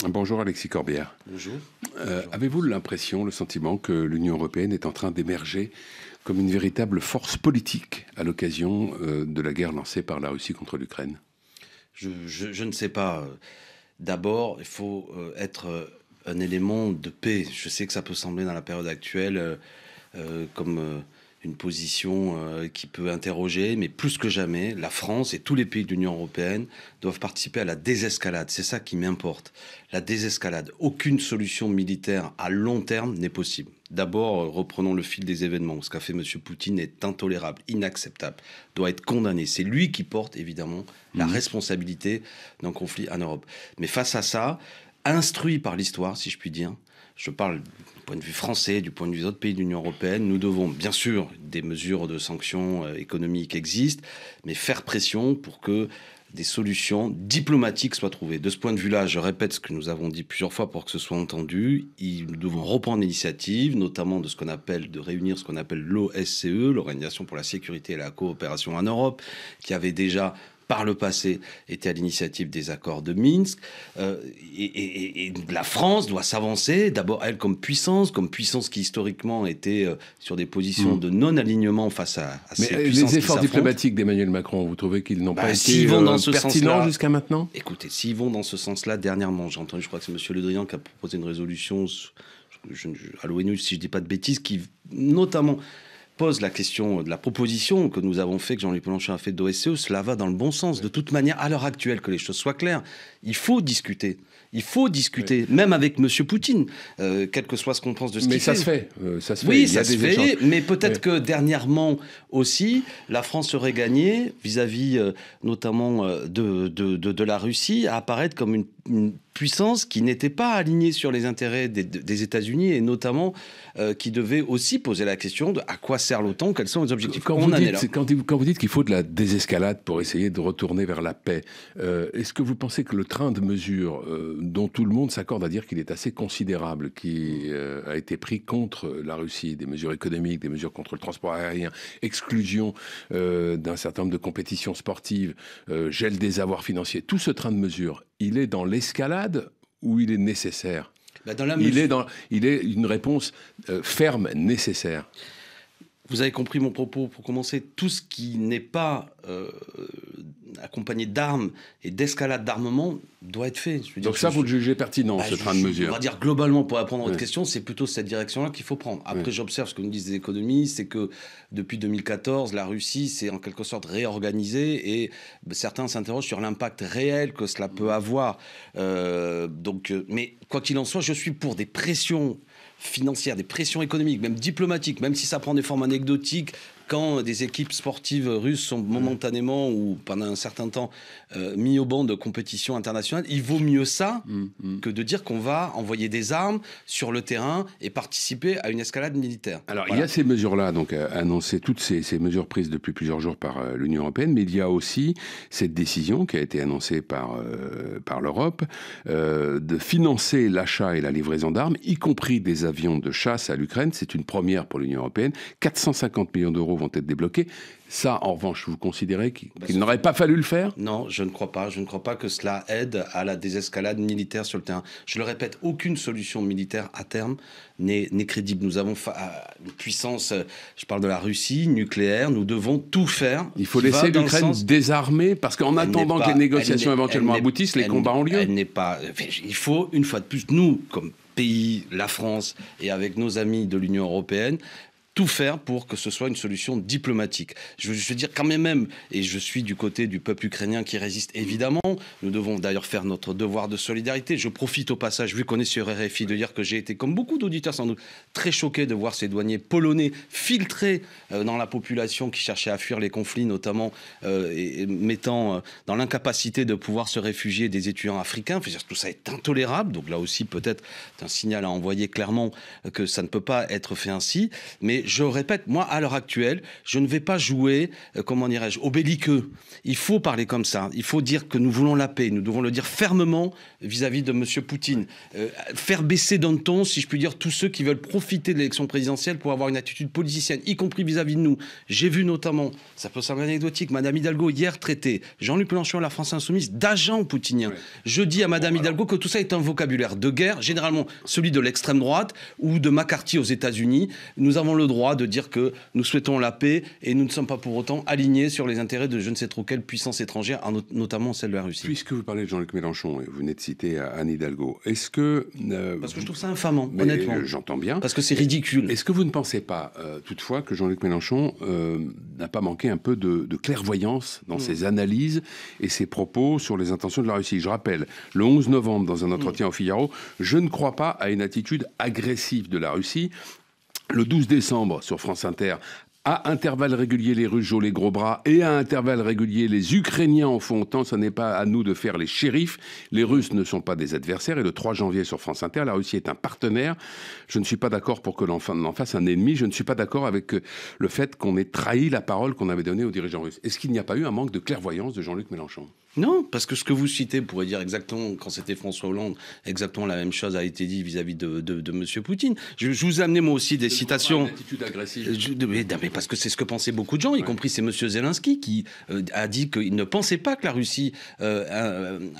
Bonjour Alexis Corbière. Bonjour. Avez-vous l'impression, le sentiment que l'Union européenne est en train d'émerger comme une véritable force politique à l'occasion de la guerre lancée par la Russie contre l'Ukraine ? Je ne sais pas. D'abord, il faut être un élément de paix. Je sais que ça peut sembler dans la période actuelle comme une position qui peut interroger, mais plus que jamais, la France et tous les pays de l'Union européenne doivent participer à la désescalade. C'est ça qui m'importe. La désescalade. Aucune solution militaire à long terme n'est possible. D'abord, reprenons le fil des événements. Ce qu'a fait M. Poutine est intolérable, inacceptable, doit être condamné. C'est lui qui porte, évidemment, la responsabilité d'un conflit en Europe. Mais face à ça, instruit par l'histoire, si je puis dire, je parle du point de vue français, du point de vue d'autres pays de l'Union européenne, nous devons, bien sûr, des mesures de sanctions économiques existent, mais faire pression pour que des solutions diplomatiques soient trouvées. De ce point de vue-là, je répète ce que nous avons dit plusieurs fois pour que ce soit entendu, nous devons reprendre l'initiative, notamment de réunir ce qu'on appelle l'OSCE, l'Organisation pour la sécurité et la coopération en Europe, qui avait déjà par le passé, était à l'initiative des accords de Minsk. Et la France doit s'avancer, d'abord elle comme puissance qui historiquement était sur des positions de non-alignement face à ces puissances. Mais les efforts diplomatiques d'Emmanuel Macron, vous trouvez qu'ils n'ont pas été pertinents jusqu'à maintenant ? Écoutez, s'ils vont dans ce sens-là, dernièrement, j'ai entendu, je crois que c'est M. Le Drian qui a proposé une résolution à l'ONU, si je ne dis pas de bêtises, qui notamment pose la question de la proposition que nous avons fait, que Jean-Luc Mélenchon a fait d'OSCE, cela va dans le bon sens. De toute manière, à l'heure actuelle, que les choses soient claires, il faut discuter. Il faut discuter, même avec M. Poutine, quel que soit ce qu'on pense de ce qu'il fait. Mais ça se fait. Ça se fait. Oui, ça se fait, mais peut-être que dernièrement aussi, la France serait gagnée, vis-à-vis notamment de la Russie, à apparaître comme une puissance qui n'était pas alignée sur les intérêts des États-Unis et notamment qui devait aussi poser la question de à quoi sert l'OTAN, quels sont les objectifs. Quand vous dites qu'il faut de la désescalade pour essayer de retourner vers la paix, est-ce que vous pensez que le train de mesures dont tout le monde s'accorde à dire qu'il est assez considérable, qui a été pris contre la Russie, des mesures économiques, des mesures contre le transport aérien, exclusion d'un certain nombre de compétitions sportives, gel des avoirs financiers, tout ce train de mesures, il est dans l'escalade ou il est nécessaire ? Il est une réponse ferme, nécessaire. Vous avez compris mon propos. Pour commencer, tout ce qui n'est pas accompagné d'armes et d'escalade d'armement doit être fait. Donc ça, vous le jugez pertinent, ce train de mesures ? On va dire globalement, pour répondre à votre question, c'est plutôt cette direction-là qu'il faut prendre. Après, j'observe ce que nous disent les économistes, c'est que depuis 2014, la Russie s'est en quelque sorte réorganisée et certains s'interrogent sur l'impact réel que cela peut avoir. Mais quoi qu'il en soit, je suis pour des pressions financières, des pressions économiques, même diplomatiques, même si ça prend des formes anecdotiques, quand des équipes sportives russes sont momentanément ou pendant un certain temps mis au banc de compétitions internationales, il vaut mieux ça que de dire qu'on va envoyer des armes sur le terrain et participer à une escalade militaire. Alors, il y a ces mesures-là, donc annoncées, toutes ces mesures prises depuis plusieurs jours par l'Union européenne, mais il y a aussi cette décision qui a été annoncée par l'Europe de financer l'achat et la livraison d'armes, y compris des avions de chasse à l'Ukraine. C'est une première pour l'Union européenne. 450 millions d'euros vont être débloqués. Ça, en revanche, vous considérez qu'il n'aurait pas fallu le faire ? Non, je ne crois pas. Je ne crois pas que cela aide à la désescalade militaire sur le terrain. Je le répète, aucune solution militaire à terme n'est crédible. Nous avons une puissance, je parle de la Russie, nucléaire. Nous devons tout faire. Il faut laisser l'Ukraine désarmée parce qu'en attendant que les négociations éventuellement aboutissent, les combats ont lieu. Il faut, une fois de plus, nous, comme pays, la France, et avec nos amis de l'Union européenne, tout faire pour que ce soit une solution diplomatique. Je veux dire quand même, et je suis du côté du peuple ukrainien qui résiste évidemment, nous devons d'ailleurs faire notre devoir de solidarité. Je profite au passage, vu qu'on est sur RFI, de dire que j'ai été, comme beaucoup d'auditeurs sans doute, très choqué de voir ces douaniers polonais filtrés dans la population qui cherchait à fuir les conflits, notamment et mettant dans l'incapacité de pouvoir se réfugier des étudiants africains. Tout ça est intolérable, donc là aussi peut-être c'est un signal à envoyer clairement que ça ne peut pas être fait ainsi, mais je répète, moi, à l'heure actuelle, je ne vais pas jouer, comment dirais-je, au belliqueux. Il faut parler comme ça. Il faut dire que nous voulons la paix. Nous devons le dire fermement vis-à-vis de M. Poutine. Faire baisser d'un ton, si je puis dire, tous ceux qui veulent profiter de l'élection présidentielle pour avoir une attitude politicienne, y compris vis-à-vis de nous. J'ai vu notamment, ça peut sembler anecdotique, Mme Hidalgo hier traiter Jean-Luc Mélenchon et la France Insoumise d'agents poutiniens. Ouais. Je dis à Mme Hidalgo que tout ça est un vocabulaire de guerre, généralement celui de l'extrême droite ou de McCarthy aux États-Unis. Nous avons le droit de dire que nous souhaitons la paix et nous ne sommes pas pour autant alignés sur les intérêts de je ne sais trop quelle puissance étrangère, notamment celle de la Russie. Puisque vous parlez de Jean-Luc Mélenchon et vous venez de citer Anne Hidalgo, est-ce que... Parce que je trouve ça infamant, honnêtement. J'entends bien. Parce que c'est ridicule. Est-ce que vous ne pensez pas, toutefois, que Jean-Luc Mélenchon n'a pas manqué un peu de clairvoyance dans ses analyses et ses propos sur les intentions de la Russie? Je rappelle, le 11 novembre, dans un entretien au Figaro, je ne crois pas à une attitude agressive de la Russie. Le 12 décembre, sur France Inter, à intervalles réguliers, les Russes jouent les gros bras et à intervalles réguliers, les Ukrainiens en font autant. Ce n'est pas à nous de faire les shérifs. Les Russes ne sont pas des adversaires. Et le 3 janvier sur France Inter, la Russie est un partenaire. Je ne suis pas d'accord pour que l'on en fasse un ennemi. Je ne suis pas d'accord avec le fait qu'on ait trahi la parole qu'on avait donnée aux dirigeants russes. Est-ce qu'il n'y a pas eu un manque de clairvoyance de Jean-Luc Mélenchon ? Non, parce que ce que vous citez pourrait dire exactement, quand c'était François Hollande, exactement la même chose a été dit vis-à-vis de M. Poutine. Je vous ai amené moi aussi des citations. Une attitude agressive. Mais parce que c'est ce que pensaient beaucoup de gens, y compris c'est M. Zelensky qui a dit qu'il ne pensait pas que la Russie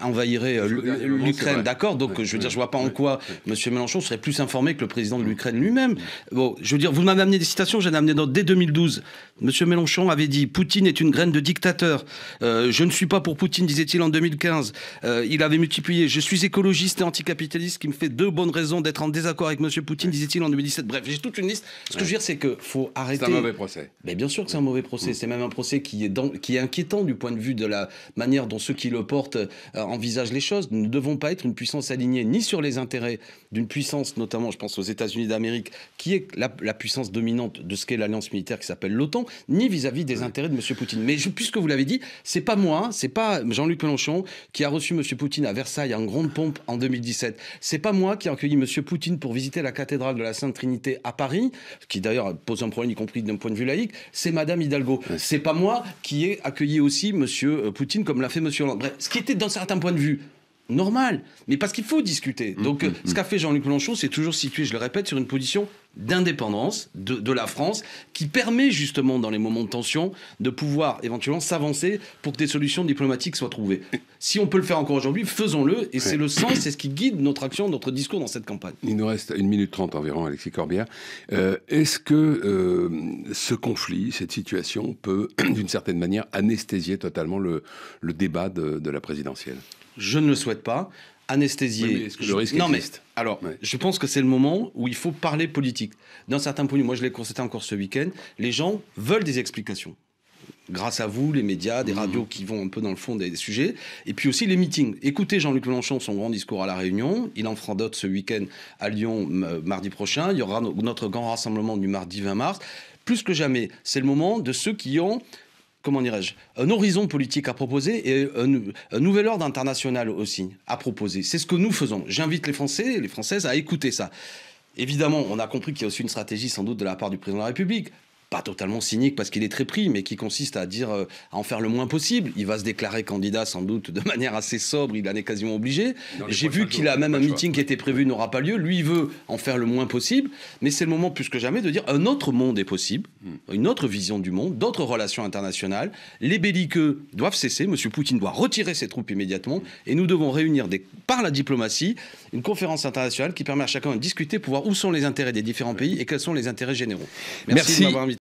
envahirait l'Ukraine. D'accord, donc je veux dire, je vois pas en quoi M. Mélenchon serait plus informé que le président de l'Ukraine lui-même. Bon, je veux dire, vous m'avez amené des citations, j'en ai amené d'autres. Dès 2012, M. Mélenchon avait dit « Poutine est une graine de dictateur. Je ne suis pas pour Poutine », disait-il en 2015. Il avait multiplié « Je suis écologiste et anticapitaliste, qui me fait 2 bonnes raisons d'être en désaccord avec M. Poutine », disait-il en 2017. Bref, j'ai toute une liste. Ce que je veux dire, c'est qu'il faut arrêter... C'est un mauvais procès. Mais bien sûr que c'est un mauvais procès. C'est même un procès qui est inquiétant du point de vue de la manière dont ceux qui le portent envisagent les choses. Nous ne devons pas être une puissance alignée ni sur les intérêts d'une puissance, notamment, je pense aux États-Unis d'Amérique, qui est la puissance dominante de ce qu'est l'alliance militaire qui s'appelle l'OTAN, ni vis-à-vis des intérêts de M. Poutine. Mais puisque vous l'avez dit, c'est pas moi, c'est pas Jean-Luc Mélenchon qui a reçu M. Poutine à Versailles en grande pompe en 2017. C'est pas moi qui ai accueilli M. Poutine pour visiter la cathédrale de la Sainte Trinité à Paris, qui d'ailleurs pose un problème y compris d'un point de vue laïque. C'est Mme Hidalgo. C'est pas moi qui ai accueilli aussi M. Poutine comme l'a fait M. Hollande. Bref, ce qui était d'un certain point de vue normal, mais parce qu'il faut discuter. Donc ce qu'a fait Jean-Luc Mélenchon, c'est toujours situé, je le répète, sur une position d'indépendance de la France qui permet justement dans les moments de tension de pouvoir éventuellement s'avancer pour que des solutions diplomatiques soient trouvées. Si on peut le faire encore aujourd'hui, faisons-le, et c'est le sens, c'est ce qui guide notre action, notre discours dans cette campagne. Il nous reste 1 minute 30 environ, Alexis Corbière. Est-ce que ce conflit, cette situation peut d'une certaine manière anesthésier totalement le débat de la présidentielle ? Je ne le souhaite pas. Anesthésier. Oui, est-ce que le risque existe ? Alors, je pense que c'est le moment où il faut parler politique. D'un certain point de vue, moi je l'ai constaté encore ce week-end, les gens veulent des explications. Grâce à vous, les médias, des radios qui vont un peu dans le fond des sujets, et puis aussi les meetings. Écoutez Jean-Luc Mélenchon, son grand discours à La Réunion, il en fera d'autres ce week-end à Lyon mardi prochain, il y aura notre grand rassemblement du mardi 20 mars. Plus que jamais, c'est le moment de ceux qui ont... comment dirais-je, un horizon politique à proposer et un nouvel ordre international aussi à proposer. C'est ce que nous faisons. J'invite les Français et les Françaises à écouter ça. Évidemment, on a compris qu'il y a aussi une stratégie sans doute de la part du président de la République. Pas totalement cynique parce qu'il est très pris, mais qui consiste à dire, à en faire le moins possible. Il va se déclarer candidat sans doute de manière assez sobre, il en est quasiment obligé. J'ai vu qu'il a même un meeting qui était prévu, n'aura pas lieu. Lui, il veut en faire le moins possible, mais c'est le moment plus que jamais de dire un autre monde est possible, une autre vision du monde, d'autres relations internationales. Les belliqueux doivent cesser, M. Poutine doit retirer ses troupes immédiatement, et nous devons réunir par la diplomatie une conférence internationale qui permet à chacun de discuter pour voir où sont les intérêts des différents pays et quels sont les intérêts généraux. Merci. De m'avoir invité.